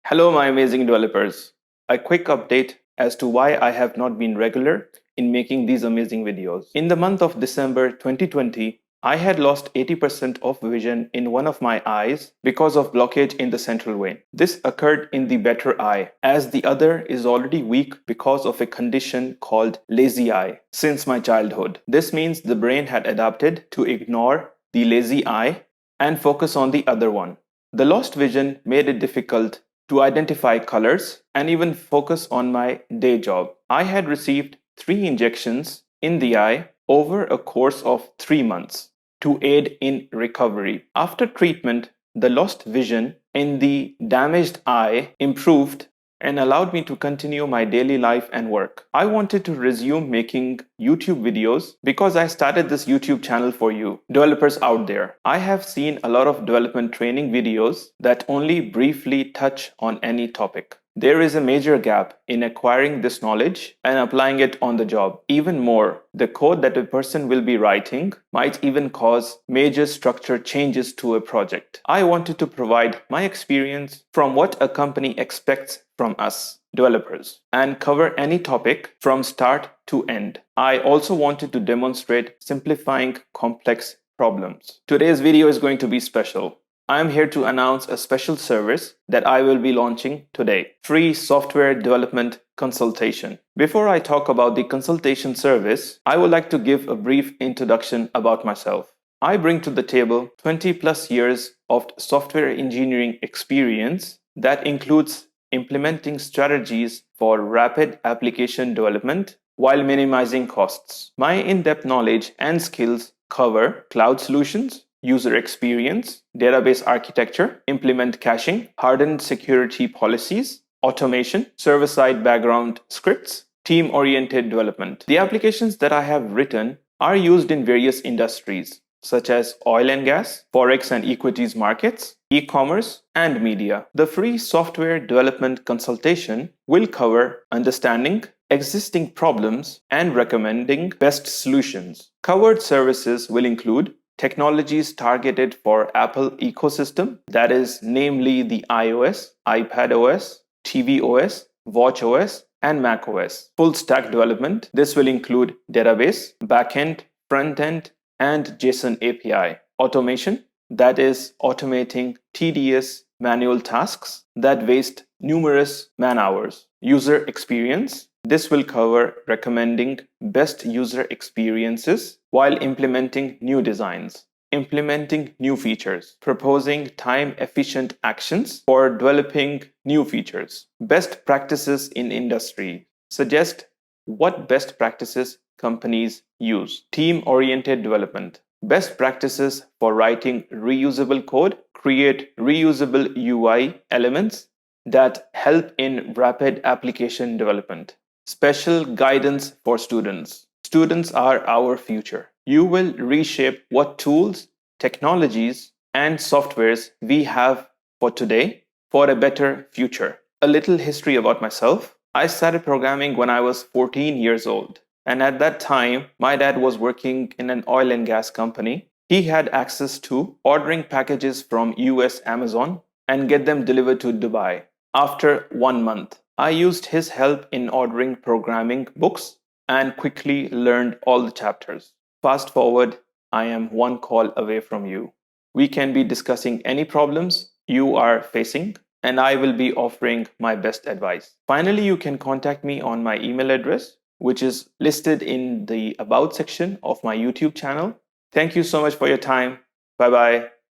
Hello, my amazing developers. A quick update as to why I have not been regular in making these amazing videos. In the month of December 2020, I had lost 80% of vision in one of my eyes because of blockage in the central vein. This occurred in the better eye, as the other is already weak because of a condition called lazy eye since my childhood. This means the brain had adapted to ignore the lazy eye and focus on the other one. The lost vision made it difficult to identify colors and even focus on my day job. I had received 3 injections in the eye over a course of 3 months to aid in recovery. After treatment, the lost vision in the damaged eye improved and allowed me to continue my daily life and work. I wanted to resume making YouTube videos because I started this YouTube channel for you, developers out there. I have seen a lot of development training videos that only briefly touch on any topic. There is a major gap in acquiring this knowledge and applying it on the job. Even more, the code that a person will be writing might even cause major structure changes to a project. I wanted to provide my experience from what a company expects from us, developers, and cover any topic from start to end. I also wanted to demonstrate simplifying complex problems. Today's video is going to be special. I am here to announce a special service that I will be launching today, free software development consultation. Before I talk about the consultation service, I would like to give a brief introduction about myself. I bring to the table 20 plus years of software engineering experience that includes implementing strategies for rapid application development while minimizing costs. My in-depth knowledge and skills cover cloud solutions, user experience, database architecture, implement caching, hardened security policies, automation, server-side background scripts, team-oriented development. The applications that I have written are used in various industries, such as oil and gas, Forex and Equities markets, e-commerce, and media. The free software development consultation will cover understanding existing problems and recommending best solutions. Covered services will include technologies targeted for Apple ecosystem, that is namely the iOS, iPadOS, tvOS, watchOS, and macOS. Full stack development. This will include database, backend, frontend, and JSON API. Automation, that is automating tedious manual tasks that waste numerous man hours. User experience, this will cover recommending best user experiences while implementing new designs, implementing new features, proposing time-efficient actions for developing new features. Best practices in industry. Suggest what best practices companies use. Team-oriented development. Best practices for writing reusable code. Create reusable UI elements that help in rapid application development. Special guidance for students. Students are our future. You will reshape what tools, technologies, and softwares we have for today for a better future. A little history about myself. I started programming when I was 14 years old. And at that time, my dad was working in an oil and gas company. He had access to ordering packages from US Amazon and get them delivered to Dubai. After 1 month, I used his help in ordering programming books and quickly learned all the chapters. Fast forward, I am one call away from you. We can be discussing any problems you are facing, and I will be offering my best advice. Finally, you can contact me on my email address, which is listed in the About section of my YouTube channel. Thank you so much for your time. Bye-bye.